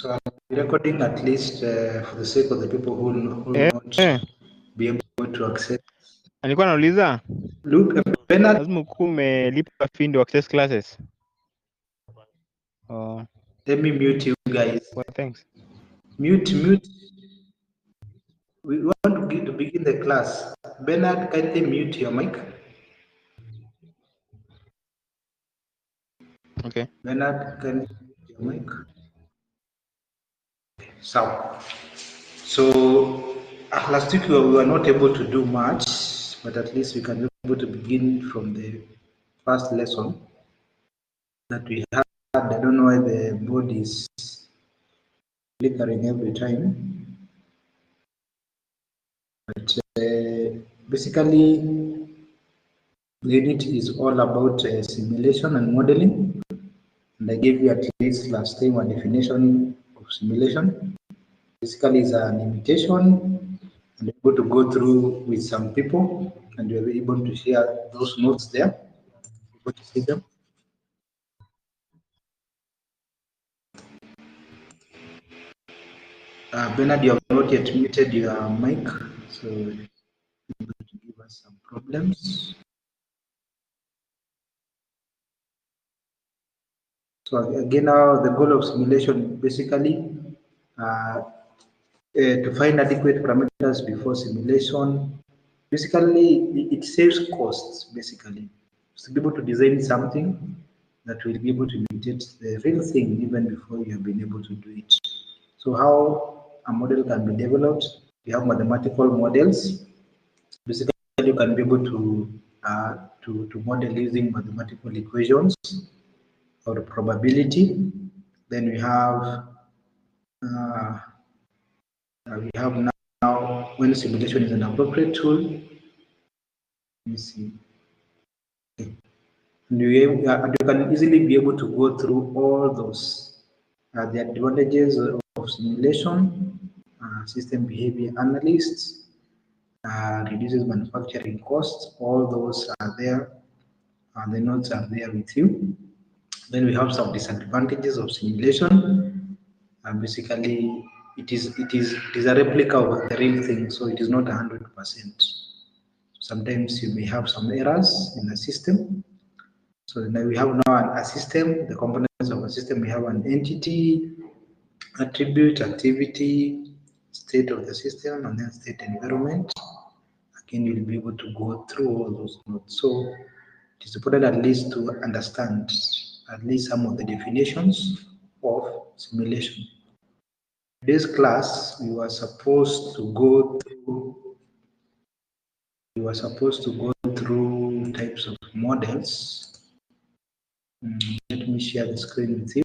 So I'll be recording at least for the sake of the people who will not be able to access. Alikuwa anauliza Look, Bernard, lazima ukuwa umelipa fee ndio access classes. Oh, let me mute you guys. well, thanks. Mute. We want to begin the class. Bernard, kindly mute your mic. Okay. Bernard, can you mute your mic? So last week we were not able to do much, but at least we can be able to begin from the first lesson that we had. I don't know why the board is flickering every time, but basically the unit is all about simulation and modeling, and I gave you at least last time a definition of simulation. Basically is an imitation, and able to go through with some people, and we're able to share those notes there. Able to see them. Bernard, you have not yet muted your mic, so you're going to give us some problems. So again, now the goal of simulation basically to find adequate parameters before simulation. Basically, it saves costs. Basically, to be able to design something that will be able to imitate the real thing even before you have been able to do it. So, how a model can be developed? We have mathematical models. Basically, you can be able to model using mathematical equations or probability. Then we have now when simulation is an appropriate tool. Let me see. Okay. And you can easily be able to go through all those the advantages of simulation, system behavior analysis, reduces manufacturing costs. All those are there. The notes are there with you. Then we have some disadvantages of simulation. Basically, it is a replica of the real thing, so it is not 100%. Sometimes you may have some errors in the system. So now we have now a system, the components of a system. We have an entity, attribute, activity, state of the system, and then state environment. Again, you'll be able to go through all those notes. So it is important at least to understand at least some of the definitions of simulation. Today's class, we were supposed to go through types of models. Let me share the screen with you.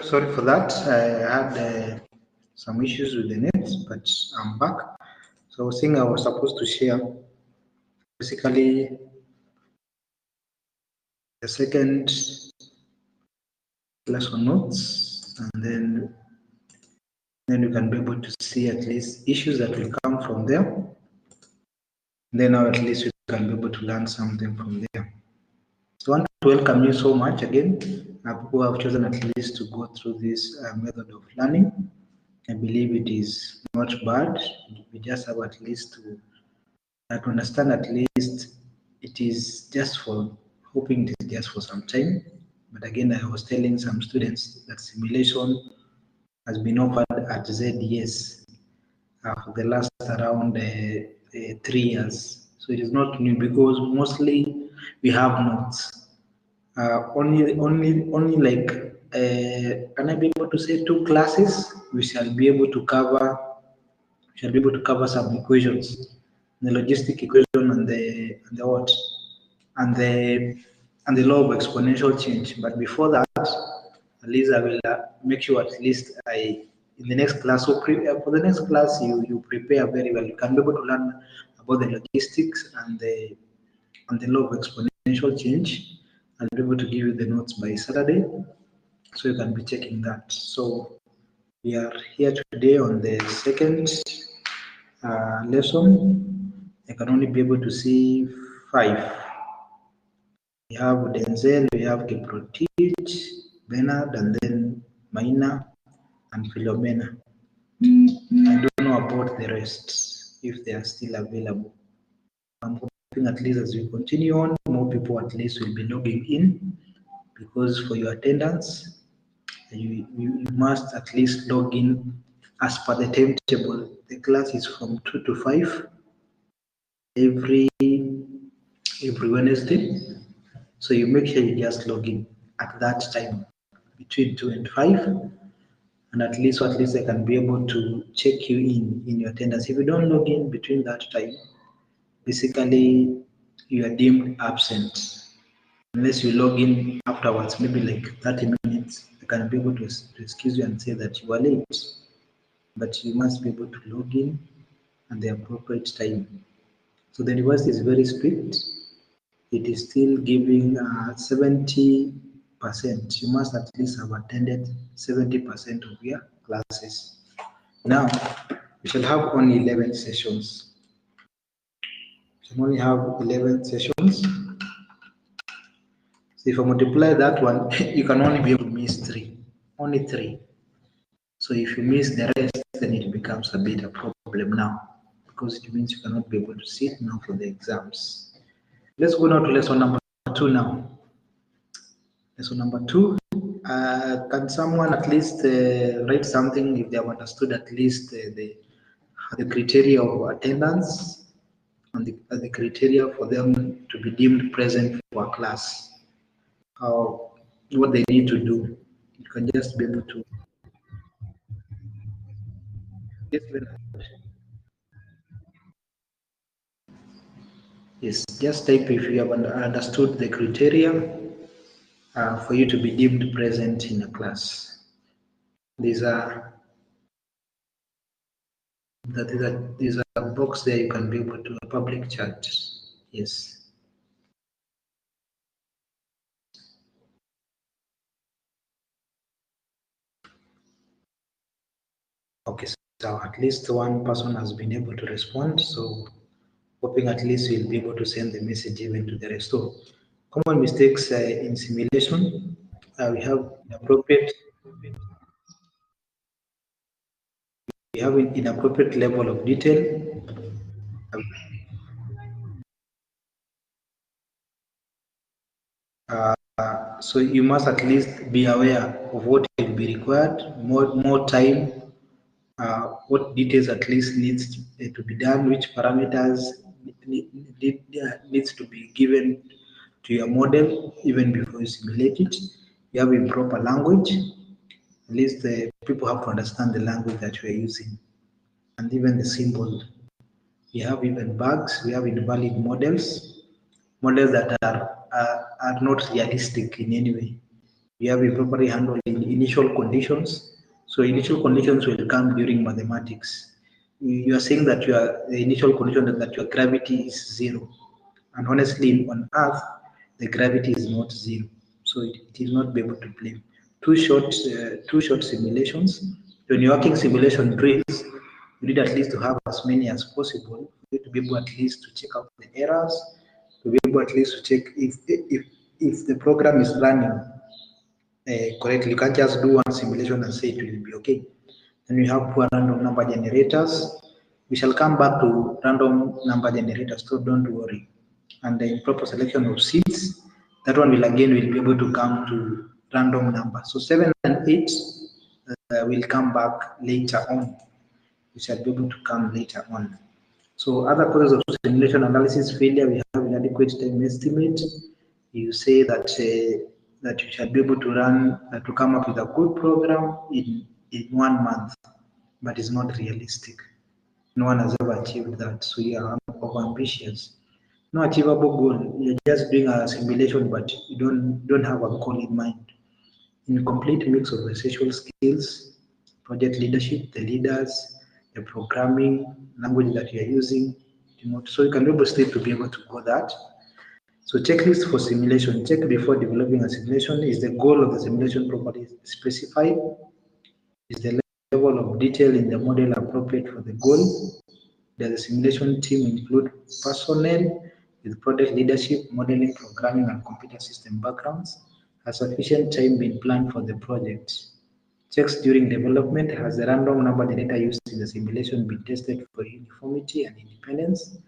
Sorry for that. I had some issues with the net, but I'm back. So I was saying I was supposed to share basically the second lesson notes, and then you can be able to see at least issues that will come from there. Then now at least you can be able to learn something from there. So I want to welcome you so much again, people who have chosen at least to go through this method of learning. I believe it is not bad. We just have at least to understand at least it is just for hoping it is just for some time. But again, I was telling some students that simulation has been offered at ZDS for the last around 3 years. So it is not new because mostly we have notes. Only like can I be able to say 2 classes? We shall be able to cover. We shall be able to cover some equations, the logistic equation and the what, and the law of exponential change. But before that, at least I will make sure at least I in the next class. So for the next class, you prepare very well. You can be able to learn about the logistics and the law of exponential change. I'll be able to give you the notes by Saturday, so you can be checking that. So we are here today on the second lesson. I can only be able to see 5. We have Denzel, we have Kiprotich, Bernard, and then Maina and Philomena. I don't know about the rest, if they are still available. I'm hoping at least as we continue on, more people at least will be logging in, because for your attendance, you must at least log in as per the timetable. The class is from 2 to 5 every Wednesday. So you make sure you just log in at that time between 2 and 5, and at least I can be able to check you in your attendance. If you don't log in between that time, basically you are deemed absent. Unless you log in afterwards, maybe like 30 minutes, I can be able to excuse you and say that you are late. But you must be able to log in at the appropriate time. So the university is very strict. It is still giving 70%. You must at least have attended 70% of your classes. Now, we shall have only 11 sessions. We shall only have 11 sessions. So if I multiply that one, you can only be able to miss 3. Only 3. So if you miss the rest, then it becomes a bit a problem now, because it means you cannot be able to sit now for the exams. Let's go now to lesson number 2 now. Lesson number 2. Can someone at least write something if they have understood at least the criteria of attendance and the criteria for them to be deemed present for a class? How, what they need to do? You can just be able to. Yes, just type if you have understood the criteria for you to be deemed present in a class. These are there's a box there you can be able to a public chat. Yes. Okay, so at least one person has been able to respond. So hoping at least we'll be able to send the message even to the rest. So common mistakes in simulation. We have an inappropriate level of detail. So you must at least be aware of what will be required, more time, what details at least needs to be done, which parameters needs to be given to your model even before you simulate it. You have improper language. At least people have to understand the language that you are using, and even the symbol. We have even bugs. We have invalid models that are not realistic in any way. We have improperly handled in initial conditions. So initial conditions will come during mathematics. you are saying that the initial condition that your gravity is zero, and honestly, on Earth, the gravity is not zero, so it is not be able to blame. Two short simulations. When you're working simulation drills, you need at least to have as many as possible. You need to be able at least to check out the errors, to be able at least to check if the program is running correctly. You can't just do one simulation and say it will be okay. Then we have poor random number generators. We shall come back to random number generators, so don't worry. And the improper selection of seeds, that one will again will be able to come to random number. So 7 and 8 will come back later on. We shall be able to come later on. So other causes of simulation analysis failure, we have inadequate time estimate. You say that that you shall be able to run to come up with a good program in 1 month, but it's not realistic. No one has ever achieved that. So you are over ambitious. No achievable goal. You're just doing a simulation, but you don't have a goal in mind. Incomplete mix of essential skills, project leadership, the leaders, the programming language that you're using, so you can be able to be able to go that. So checklist for simulation. Check before developing a simulation. Is the goal of the simulation properly specified? Is the level of detail in the model appropriate for the goal? Does the simulation team include personnel with product leadership, modeling, programming, and computer system backgrounds? Has sufficient time been planned for the project? Checks during development. Has the random number data used in the simulation been tested for uniformity and independence?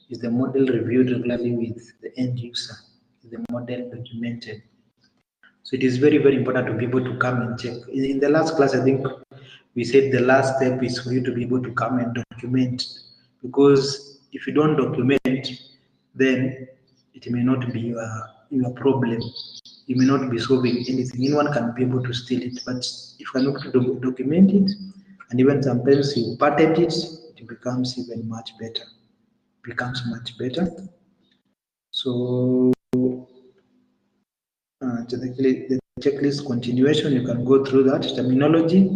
Is the model reviewed regularly with the end user? Is the model documented? So it is very, very important to be able to come and check. In the last class, I think we said the last step is for you to be able to come and document, because if you don't document, then it may not be your problem. You may not be solving anything. Anyone can be able to steal it, but if you are not to document it, and even sometimes you patent it, it becomes even much better. Becomes much better. So the checklist continuation, you can go through that terminology.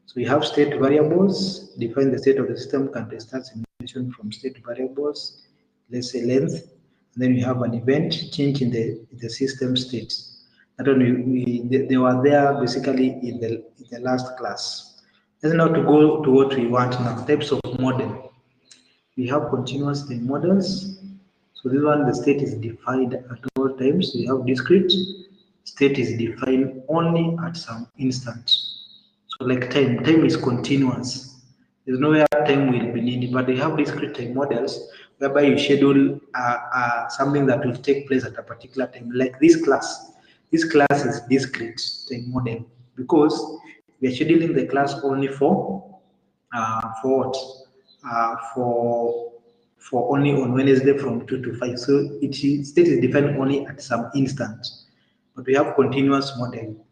So you have state variables, define the state of the system, can restart simulation from state variables, let's say length, and then you have an event, change in the system state. That one they were there basically in the last class. Let's now to go to what we want now, types of model. We have continuous time models. So this one, the state is defined at all times. We have discrete. State is defined only at some instant. So like time is continuous. There's nowhere time will be needed, but they have discrete time models whereby you schedule something that will take place at a particular time. Like this class. This class is discrete time model because we are scheduling the class only for what? For only on Wednesday from 2 to 5. So state is defined only at some instant. But we have continuous model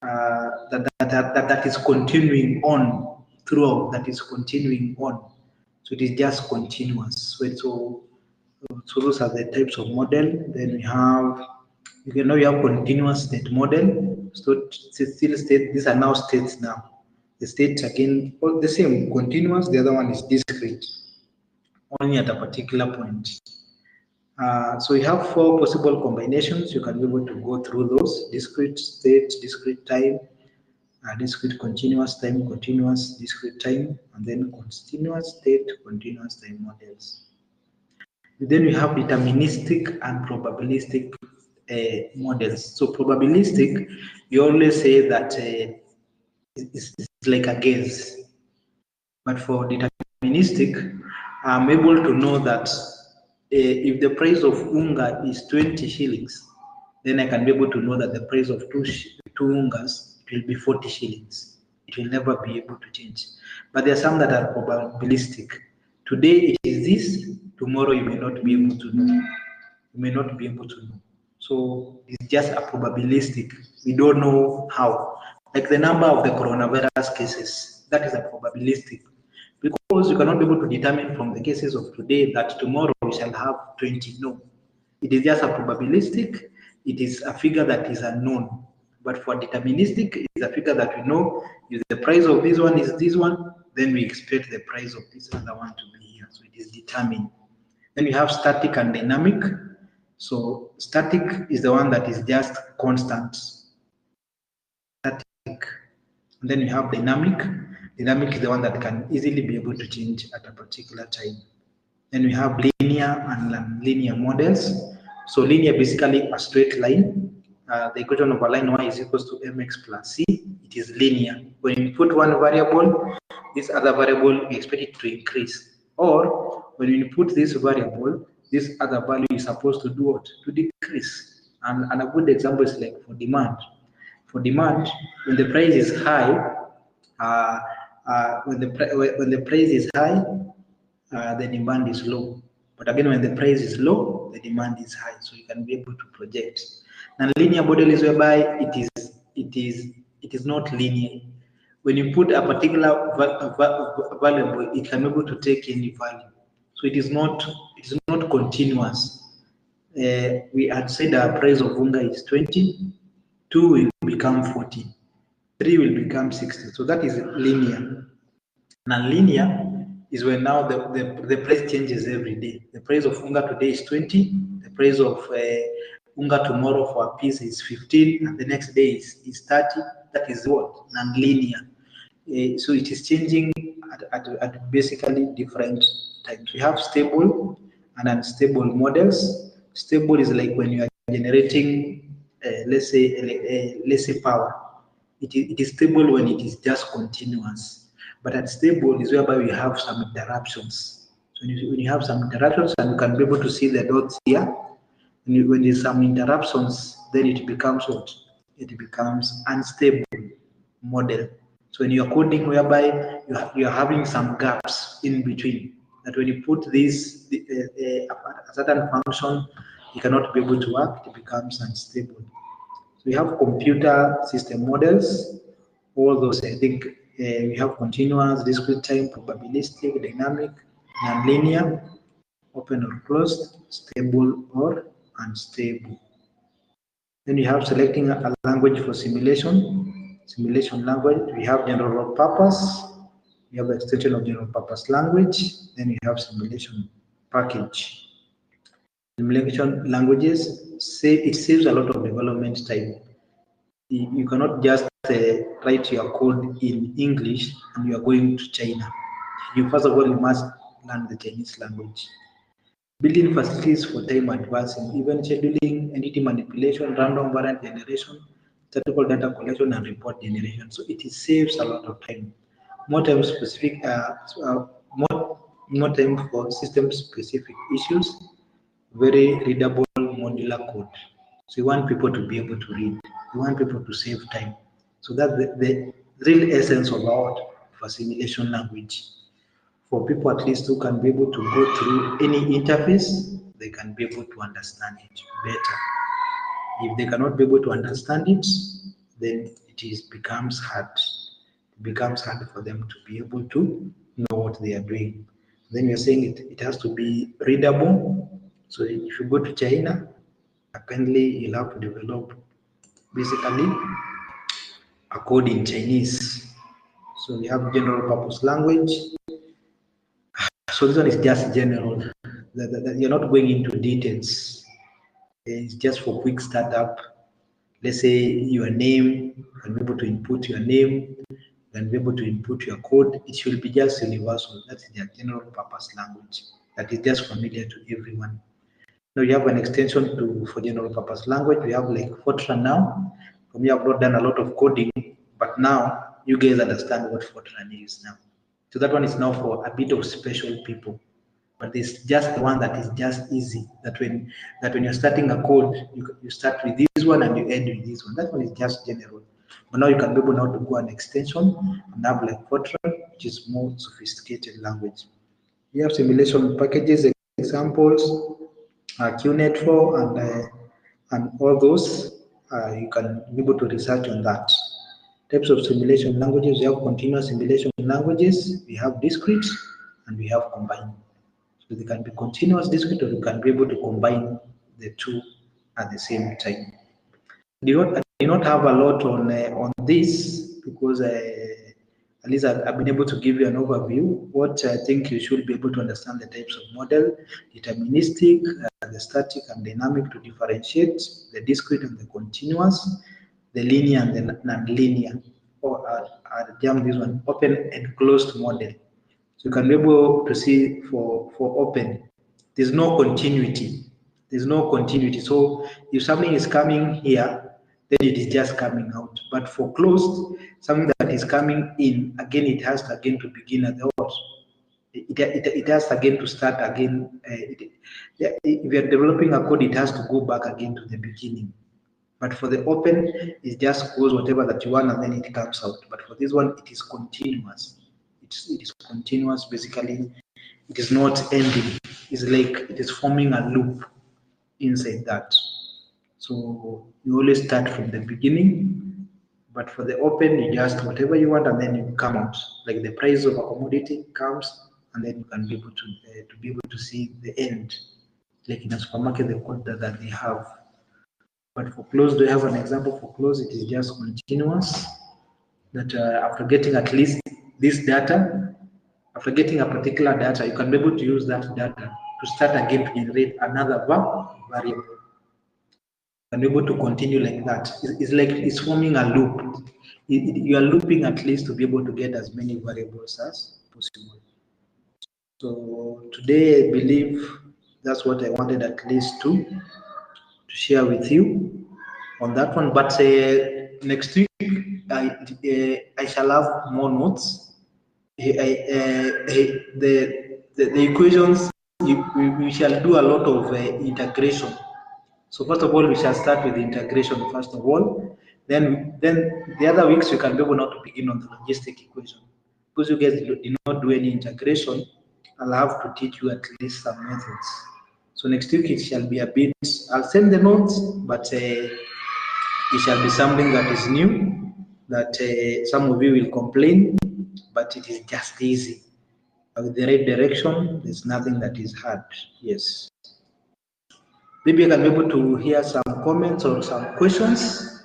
that is continuing on throughout, that is continuing on. So it is just continuous. So those are the types of model. Then we have, now you have continuous state model. So still state, these are now states now. The state again, all the same, continuous, the other one is discrete, only at a particular point. So you have 4 possible combinations. You can be able to go through those: discrete state, discrete time, discrete continuous time, continuous discrete time, and then continuous state, continuous time models. Then we have deterministic and probabilistic models. So probabilistic, we always say that it's like a guess. But for deterministic, I'm able to know that if the price of unga is 20 shillings, then I can be able to know that the price of two ungas will be 40 shillings. It will never be able to change. But there are some that are probabilistic. Today it is this, tomorrow you may not be able to know. You may not be able to know. So it's just a probabilistic. We don't know how. Like the number of the coronavirus cases, that is a probabilistic. Because you cannot be able to determine from the cases of today that tomorrow we shall have 20. No. It is just a probabilistic. It is a figure that is unknown. But for deterministic, it is a figure that we know if the price of this one is this one, then we expect the price of this other one to be here. So it is determined. Then we have static and dynamic. So static is the one that is just constant. Static. And then we have dynamic. Dynamic is the one that can easily be able to change at a particular time. Then we have linear and non-linear models. So linear basically a straight line. The equation of a line y is equals to mx plus c. It is linear. When you put one variable, this other variable we expect it to increase. Or when you put this variable, this other value is supposed to do what? To decrease. And a good example is like for demand. For demand, when the price is high, when the price is high, the demand is low. But again, when the price is low, the demand is high. So you can be able to project. Now, linear model is whereby it is not linear. When you put a particular variable, it can be able to take any value. So it is not continuous. We had said our price of unga is 20, 2 will become 40, 3 will become 60. So that is linear. Non-linear is when now the price changes every day. The price of unga today is 20, the price of unga tomorrow for a piece is 15, and the next day is 30. That is what? Non-linear. So it is changing at basically different times. We have stable and unstable models. Stable is like when you are generating, let's say power. It is stable when it is just continuous. But unstable is whereby we have some interruptions. So when you have some interruptions, and you can be able to see the dots here, when there's some interruptions, then it becomes what? It becomes unstable model. So when you're coding whereby you're having some gaps in between, that when you put this a certain function, you cannot be able to work, it becomes unstable. So we have computer system models, all those. I think we have continuous, discrete time, probabilistic, dynamic, nonlinear, open or closed, stable or unstable. Then we have selecting a language for simulation language. We have general purpose, we have extension of general purpose language, then we have simulation package. Simulation languages, it saves a lot of development time. You cannot just write your code in English and you are going to China. First of all, you must learn the Chinese language. Building facilities for time advancing, event scheduling, entity manipulation, random variant generation, statistical data collection, and report generation. So it saves a lot of time. More time specific, more time for system specific issues. Very readable modular code. So you want people to be able to read. You want people to save time. So that's the real essence of our simulation language. For people at least who can be able to go through any interface, they can be able to understand it better. If they cannot be able to understand it, then becomes hard. It becomes hard for them to be able to know what they are doing. Then we are saying it has to be readable. So if you go to China, apparently you'll have to develop basically a code in Chinese. So we have general purpose language. So this one is just general. You're not going into details. It's just for quick startup. Let's say your name, you can be able to input your name, you can be able to input your code. It should be just universal. That's their general purpose language that is just familiar to everyone. Now you have an extension for general purpose language. We have like Fortran now. For me, I've not done a lot of coding, but now you guys understand what Fortran is now. So that one is now for a bit of special people. But it's just the one that is just easy. That when you're starting a code, you start with this one and you end with this one. That one is just general. But now you can be able now to go an extension and have like Fortran, which is more sophisticated language. We have simulation packages, examples, QNet4 and all those. You can be able to research on that. Types of simulation languages, we have continuous simulation languages, we have discrete, and we have combined. So they can be continuous, discrete, or you can be able to combine the two at the same time. I do not have a lot on this because At least I've been able to give you an overview. What I think you should be able to understand the types of model: deterministic, the static and dynamic to differentiate, the discrete and the continuous, the linear and the non-linear, or jump this one, open and closed model. So you can be able to see for open, there's no continuity. There's no continuity. So if something is coming here, then it is just coming out. But for closed, something that is coming in, again, it has to again to begin at the what? It has again to start again. If you're developing a code, it has to go back again to the beginning. But for the open, it just goes whatever that you want and then it comes out. But for this one, it is continuous. It is continuous. Basically, it is not ending. It's like it is forming a loop inside that. So you always start from the beginning, but for the open, you just whatever you want and then you come out. Like the price of a commodity comes, and then you can be able to be able to see the end. Like in a supermarket, the code that they have. But for closed, do you have an example for closed? It is just continuous. That after getting at least this data, after getting a particular data, you can be able to use that data to start again to generate another variable. And able to continue like that. It's like it's forming a loop. You are looping at least to be able to get as many variables as possible. So today I believe that's what I wanted at least to share with you on that one. But next week I shall have more notes. The equations we shall do a lot of integration. So first of all, we shall start with the integration first of all. Then the other weeks we can be able now to begin on the logistic equation. Because you guys did not do any integration, I'll have to teach you at least some methods. So next week it shall be a bit. I'll send the notes, but it shall be something that is new. That some of you will complain, but it is just easy. With the right direction, there's nothing that is hard. Yes. Maybe I can be able to hear some comments or some questions,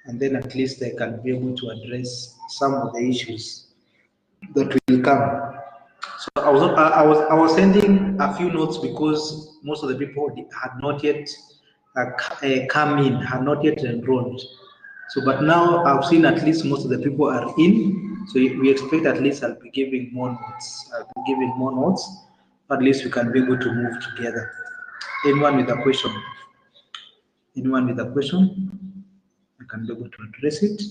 and then at least I can be able to address some of the issues that will come. So I was sending a few notes because most of the people had not yet come in, had not yet enrolled. So, but now I've seen at least most of the people are in. So we expect at least I'll be giving more notes. I'll be giving more notes. At least we can be able to move together. Anyone with a question? Anyone with a question? I can be able to address it.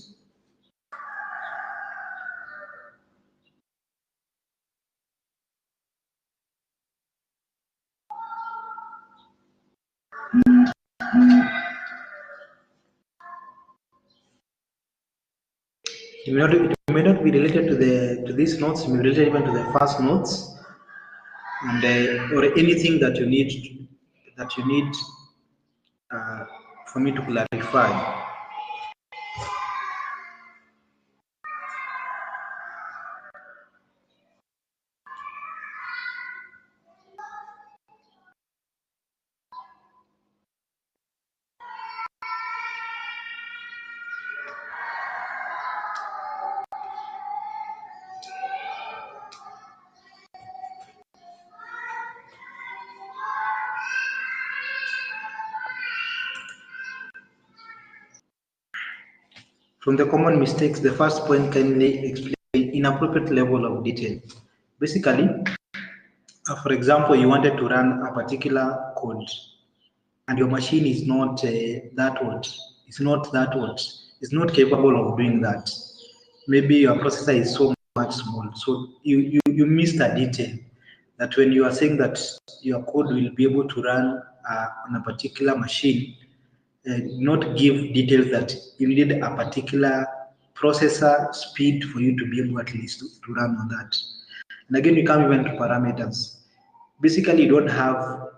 It may not be related to these notes. It may be related even to the first notes, and or anything that you need uh, for me to clarify. From the common mistakes, the first point kindly explain inappropriate level of detail. Basically, for example, you wanted to run a particular code, and your machine is not that what, it's not that what, it's not capable of doing that. Maybe your processor is so much small, so you missed a detail that when you are saying that your code will be able to run on a particular machine, not give details that you need a particular processor speed for you to be able at least to run on that. And again, you come even to parameters. Basically, you don't have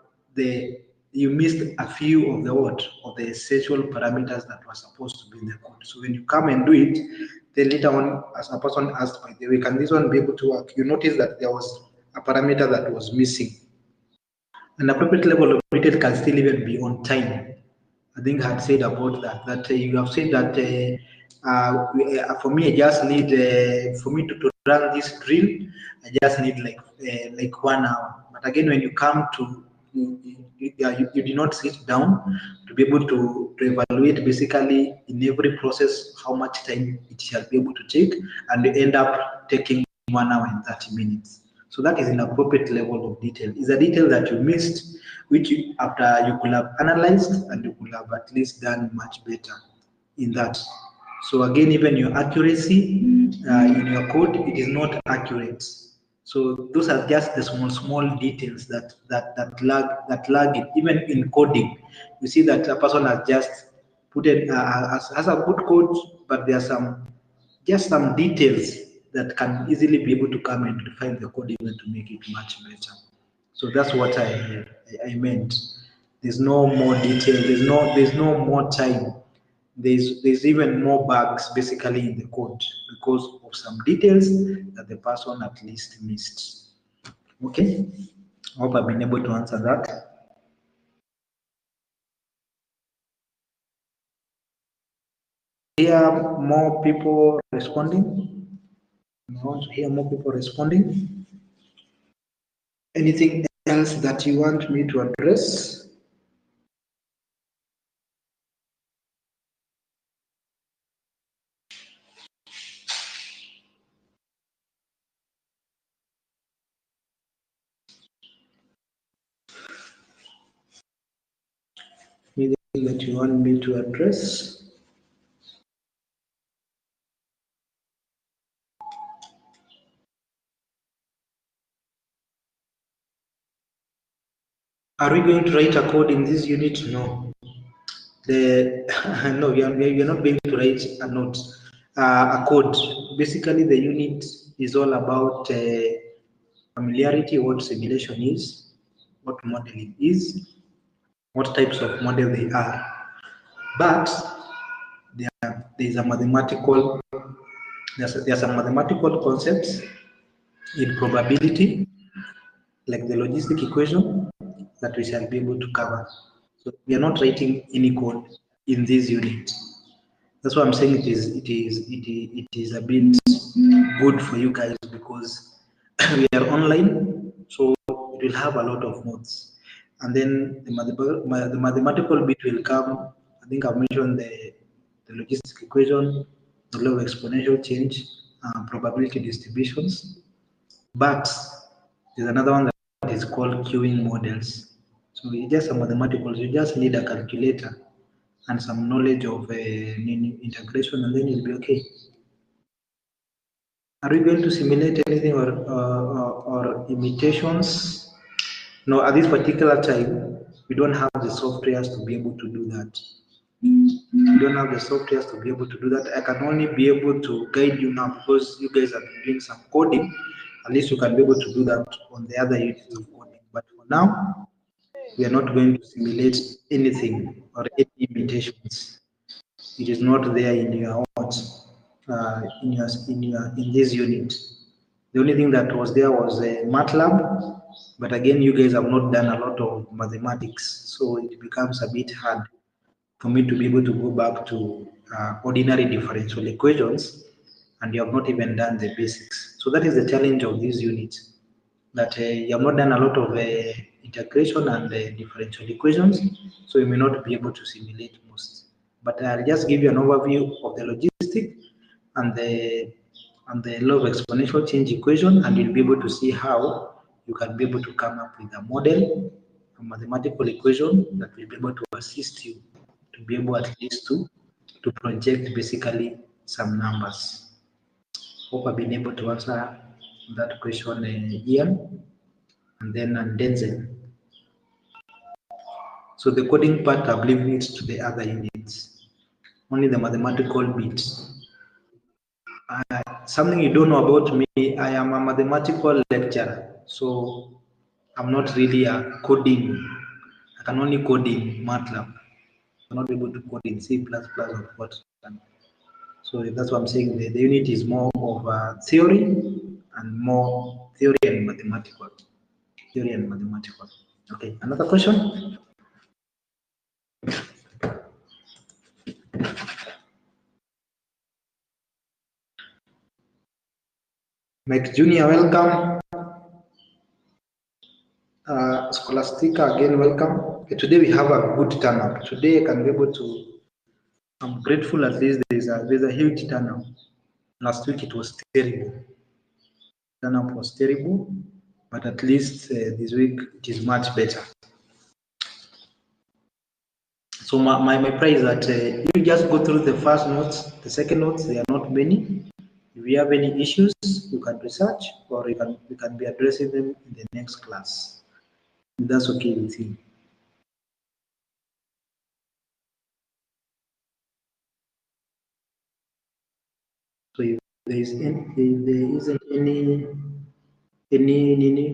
you missed a few of the what of the essential parameters that were supposed to be in the code. So when you come and do it, then later on, as a person asked, by the way, can this one be able to work? You notice that there was a parameter that was missing. An appropriate level of detail can still even be on time. I think I had said about that. That you have said that for me, I just need for me to run this drill, I just need like 1 hour. But again, when you come to you do not sit down to be able to evaluate basically in every process how much time it shall be able to take, and you end up taking 1 hour and 30 minutes. So that is an appropriate level of detail. It's a detail that you missed, which after you could have analyzed and you could have at least done much better in that. So again, even your accuracy in your code, it is not accurate. So those are just the small details that lag it. Even in coding, you see that a person has just put it has a good code, but there are some details that can easily be able to come and refine the code even to make it much better. So that's what I meant. There's no more detail. There's no more time. There's even more bugs basically in the code because of some details that the person at least missed. Okay, I hope I've been able to answer that. Hear more people responding. I want to hear more people responding. Anything else that you want me to address? Anything that you want me to address? Are we going to write a code in this unit? No. No, we are not going to write a code. Basically, the unit is all about familiarity, what simulation is, what modeling is, what types of model they are. But there's a mathematical there's some mathematical concepts in probability, like the logistic equation, that we shall be able to cover. So we are not writing any code in this unit. That's why I'm saying it is a bit good for you guys because we are online, so it will have a lot of notes, and then the mathematical bit will come. I think I've mentioned the logistic equation, the law of exponential change, probability distributions, but there's another one that is called queuing models. So it's just a mathematical. You just need a calculator and some knowledge of integration, and then you'll be okay. Are we going to simulate anything or imitations? No, at this particular time, we don't have the softwares to be able to do that. We don't have the softwares to be able to do that. I can only be able to guide you now because you guys have been doing some coding. At least you can be able to do that on the other units of coding. But for now, we are not going to simulate anything or any imitations. It is not there in your notes, in this unit. The only thing that was there was a MATLAB, but again, you guys have not done a lot of mathematics, so it becomes a bit hard for me to be able to go back to ordinary differential equations, and you have not even done the basics. So that is the challenge of this unit, that you have not done a lot of integration and differential equations, so you may not be able to simulate most. But I'll just give you an overview of the logistic and the law of exponential change equation, and you'll be able to see how you can be able to come up with a model, a mathematical equation that will be able to assist you to be able at least to project basically some numbers. Hope I've been able to answer that question, Ian, and then Denzel. So the coding part, I've left it to the other units. Only the mathematical bit. Something you don't know about me, I am a mathematical lecturer. So I'm not really a coding. I can only code in MATLAB. I'm not able to code in C++ or what. So that's what I'm saying. The unit is more of a theory and more theory and mathematical. Theory and mathematical. Okay, another question? Mike Junior, welcome. Scholastica, again, welcome. Okay, today we have a good turnout. Today I can be able to. I'm grateful at least there's a huge turnout. Last week it was terrible. Turnout was terrible, but at least this week it is much better. So my prayer is that you just go through the first notes, the second notes, they are not many. If you have any issues, you can research or you can be addressing them in the next class. If that's okay with you. So if there isn't any,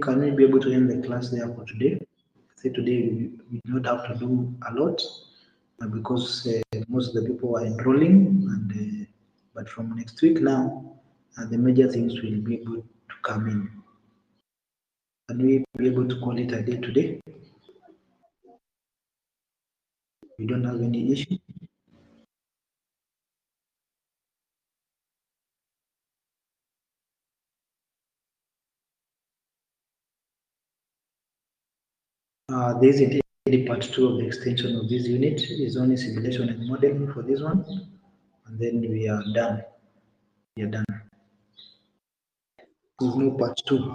can we be able to end the class there for today? Say today we do not have to do a lot because most of the people are enrolling, and but from next week now, the major things will be able to come in. Can we be able to call it a day today? We don't have any issue. There isn't any part two of the extension of this unit. It's only simulation and modeling for this one, and then we are done. We are done. There's no part two.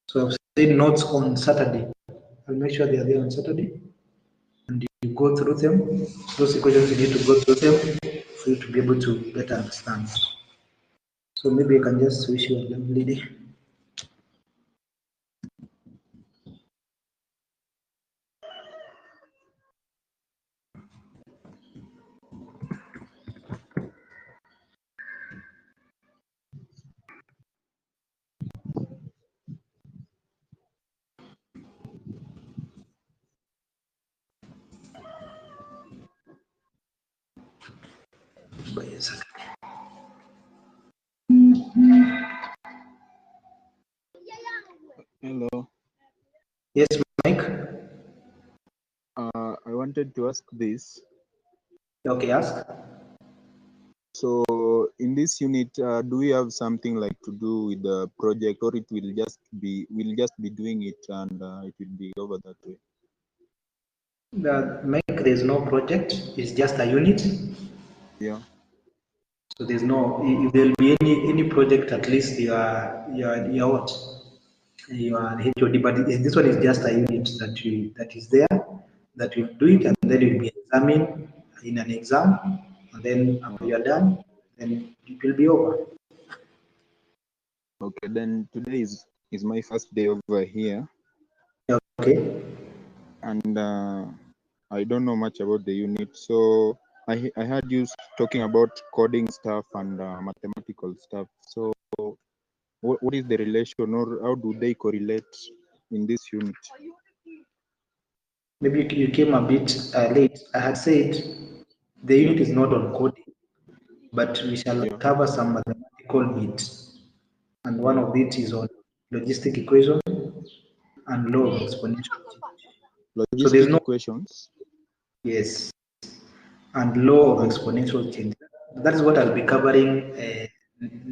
So I've said notes on Saturday. I'll make sure they are there on Saturday, and you go through them. Those equations you need to go through them for you to be able to better understand. So maybe I can just wish you a lovely day. By a second. Hello. Yes, Mike. I wanted to ask this. Okay, ask. So, in this unit, do we have something like to do with the project, or it will just be we'll just be doing it and it will be over that way? The Mike, there's no project. It's just a unit. Yeah. So there's no. If there'll be any project, at least you are what? You are the HOD. But this one is just a unit that is there, that will do it, and then you'll be examined in an exam, and then after Uh, you are done, then it will be over. okay. Then today is my first day over here, Okay. and I don't know much about the unit. So I heard you talking about coding stuff and mathematical stuff. So what is the relation, or how do they correlate in this unit? Maybe you came a bit late. I had said the Yeah. unit is not on coding, but we shall Yeah. cover some mathematical bits, and one Yeah. of it is on logistic equation and law of exponential change. So there's Logistic no equations. yes, and law of And exponential change. That is what I'll be covering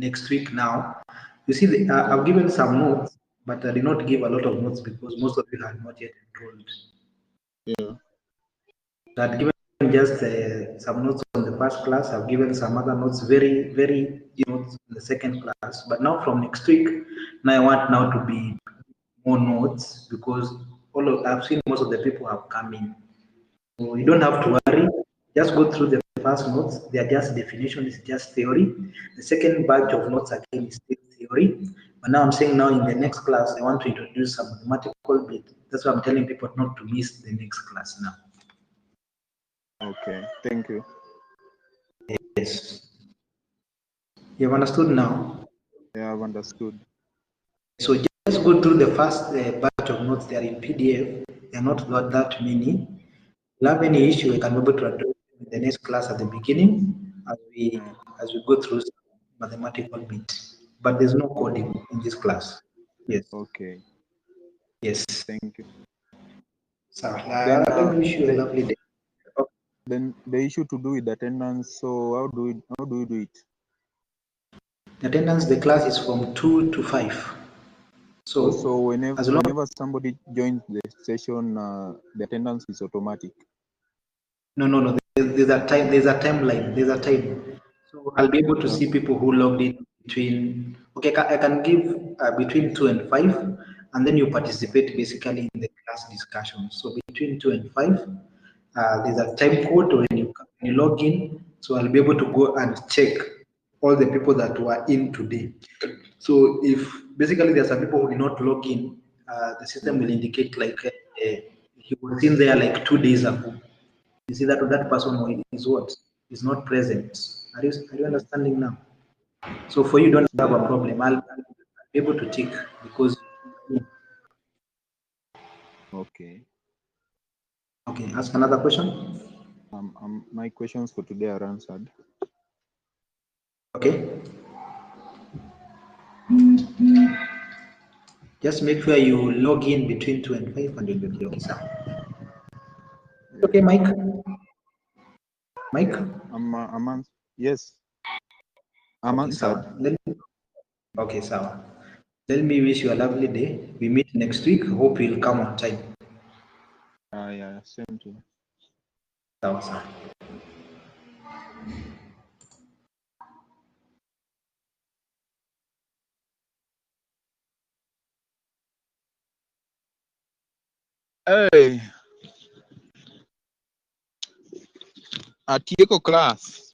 next week. Now, you see, yeah. I've given some notes, but I did not give a lot of notes because most of you had not yet enrolled. Yeah. I'd given just some notes on the first class. I've given some other notes, very notes in the second class. But now from next week, now I want now to be more notes because I've seen most of the people have come in. So you don't have to worry. Just go through the first notes. They are just definition. It's just theory. The second batch of notes again is still theory. But now I'm saying now in the next class, I want to introduce some mathematical bit. That's why I'm telling people not to miss the next class now. Okay. Thank you. Yes. You have understood now? Yeah, I've understood. So just go through the first batch of notes. They are in PDF. They are not that many. If you have any issue, I can be able to address them in the next class at the beginning as we Yeah. as we go through some mathematical bits. But there's no Oh, coding in this class. Yes. okay. Yes. Thank you. So Then let me wish you a the lovely day. Then the issue to do with attendance. So how do you do it? The attendance, the class is from 2 to 5. Also, So as long whenever somebody joins the session, the attendance is automatic. no. There's a time. There's a timeline. There's a time. So I'll be able to see people who logged in between. Okay, I can give between 2 and 5, and then you participate basically in the class discussion. So between 2 and 5, there's a time code when you log in. So I'll be able to go and check all the people that were in today. So if basically there are some people who did not log in, the system will indicate like he was in there like 2 days ago. You see that person is what is not present. Are you Yes. understanding now? So for you, don't have a Yeah. problem. I'll be able to tick because Okay. okay. Ask another question. My questions for today are answered. Okay. Just make sure you log in between 2 and 5, and you'll be okay, sir. Okay, Yeah. Mike. Mike. Yeah. Yes. I'm Okay, answered. sir. Okay, sir. Let me wish you a lovely day. We meet next week. Hope you'll come on time. Yeah. Same to you. Sawa, sir. Hey, atieko class.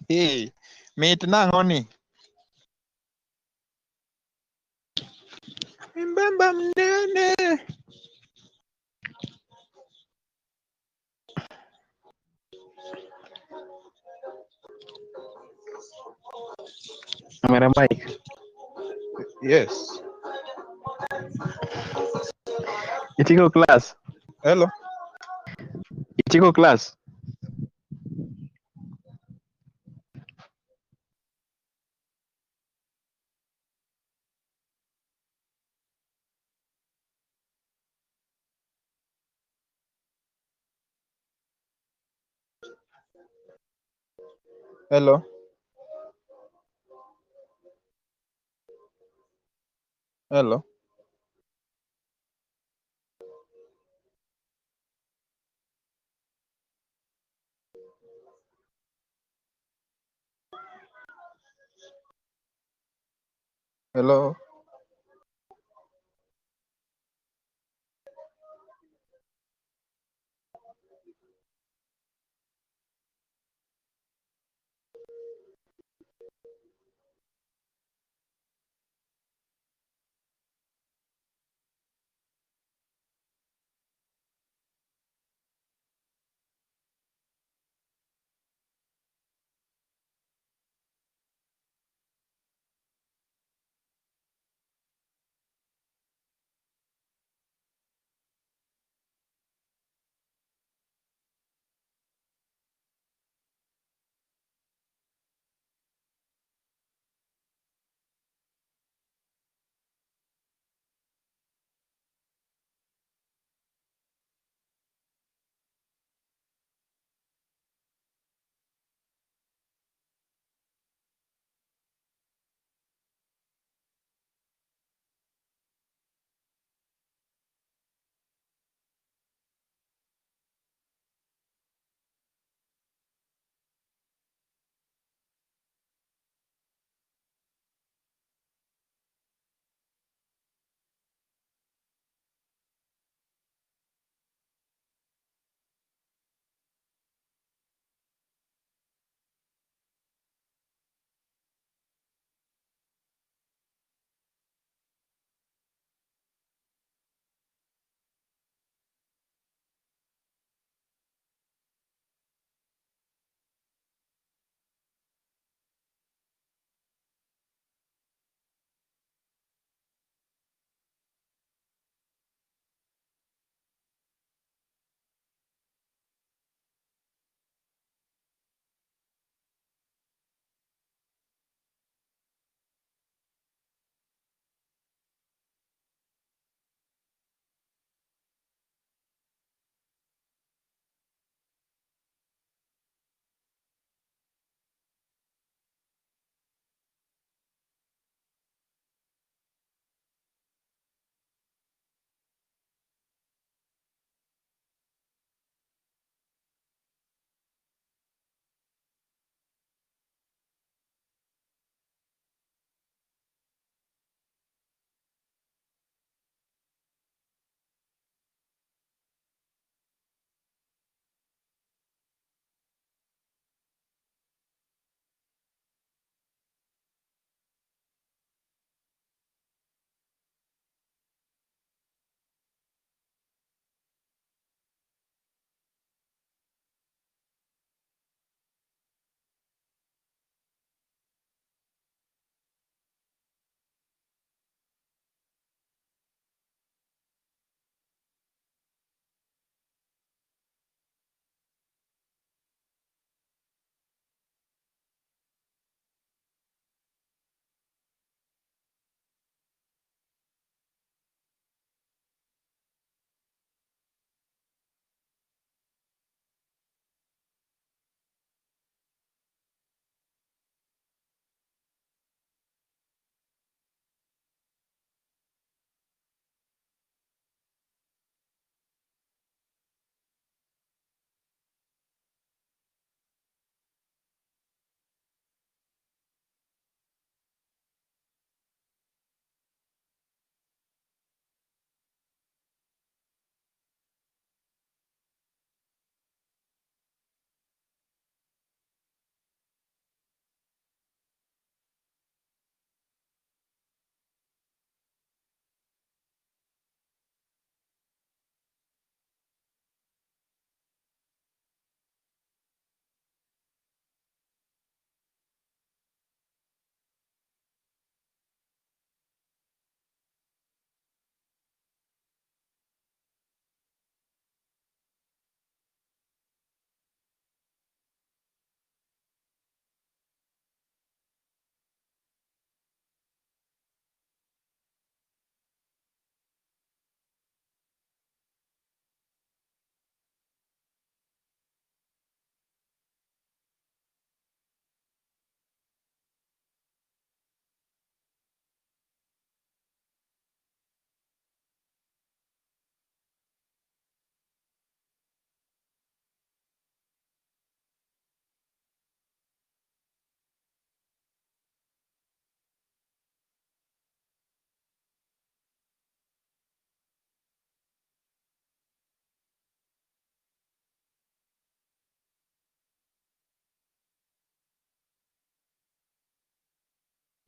Hey, mit nang'o ni? Mbamba mnene. Camera Mike, Yes. Ichiko class, Hello. Ichiko class. Hello. Hello. Hello.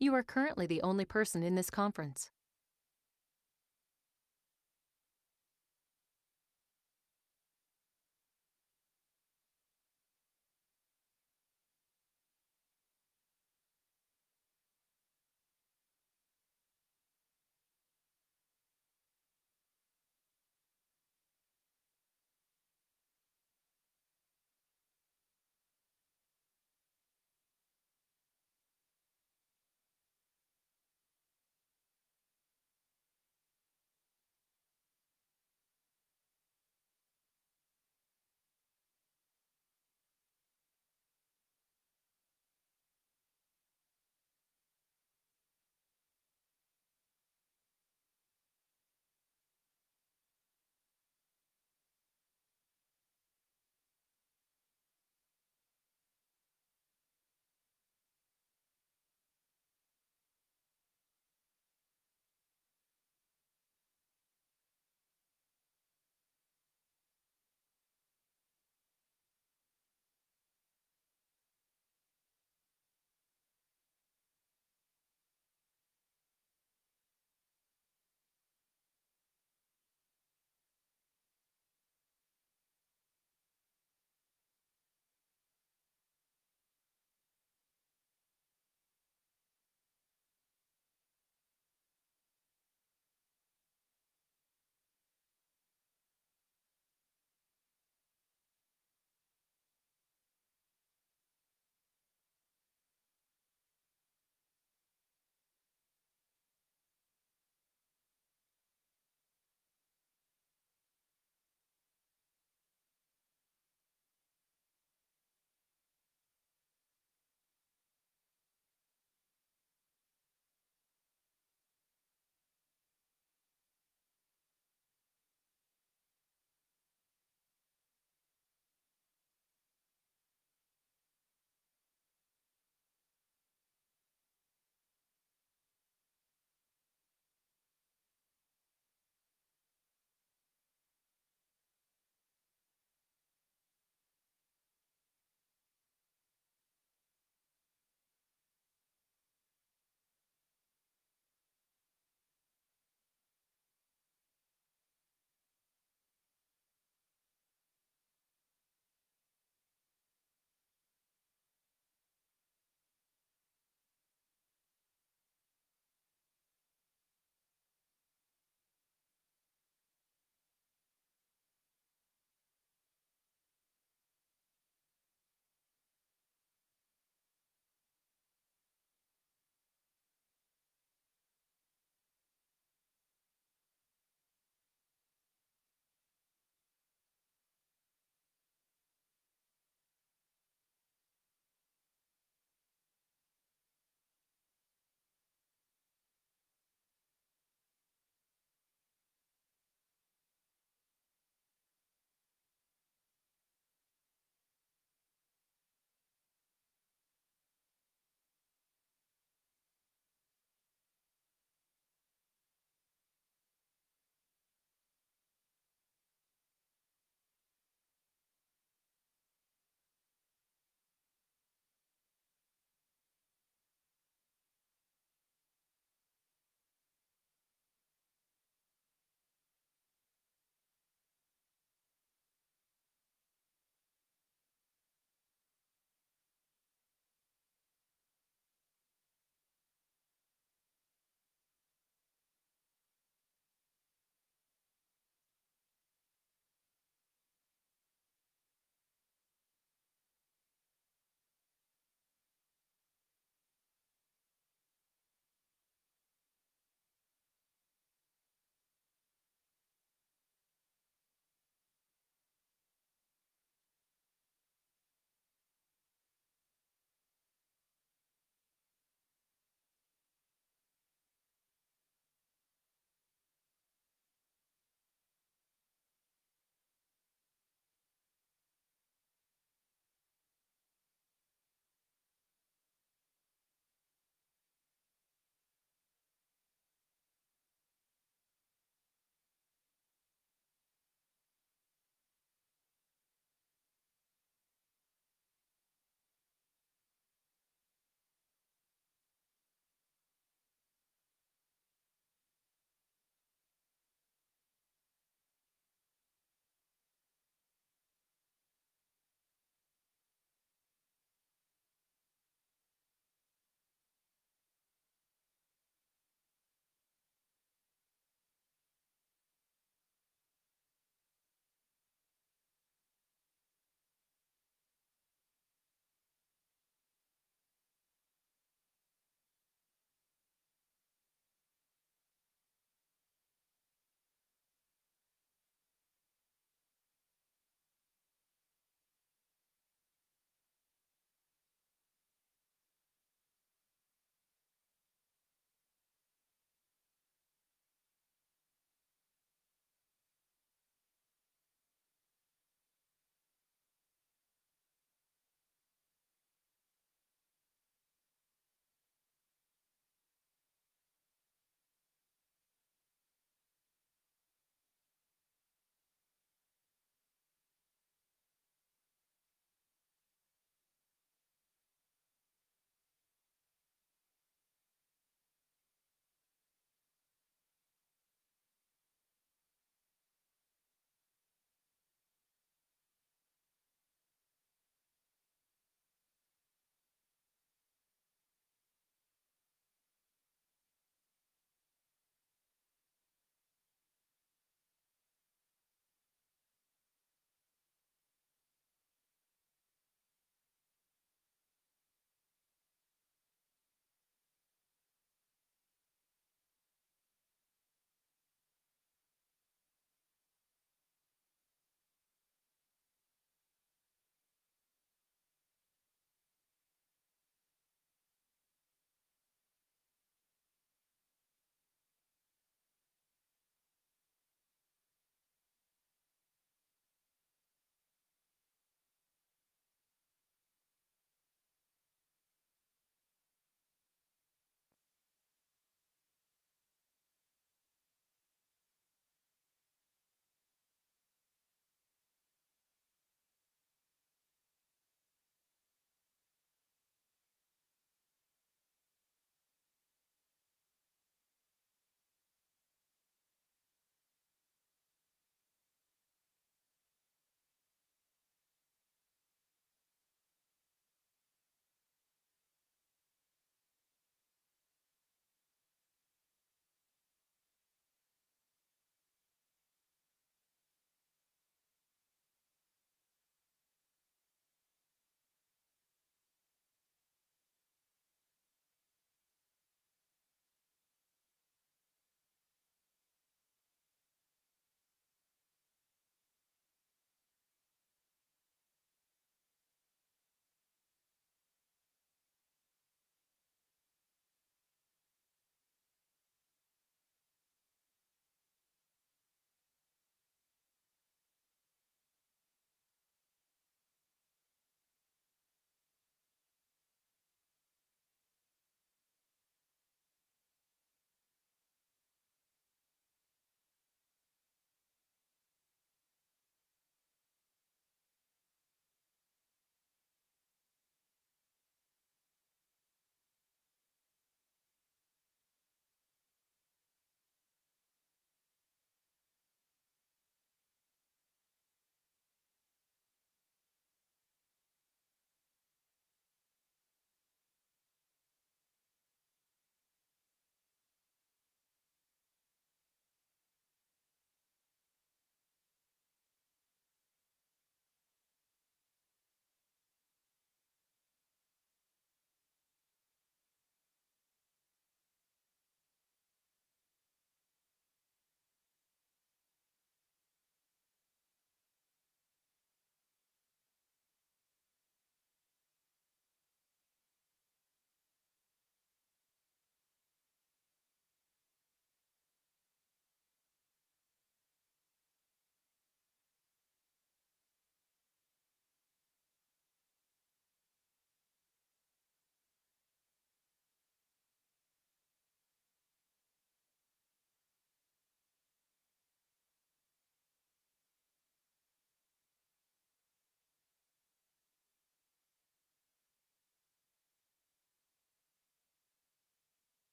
You are currently the only person in this conference.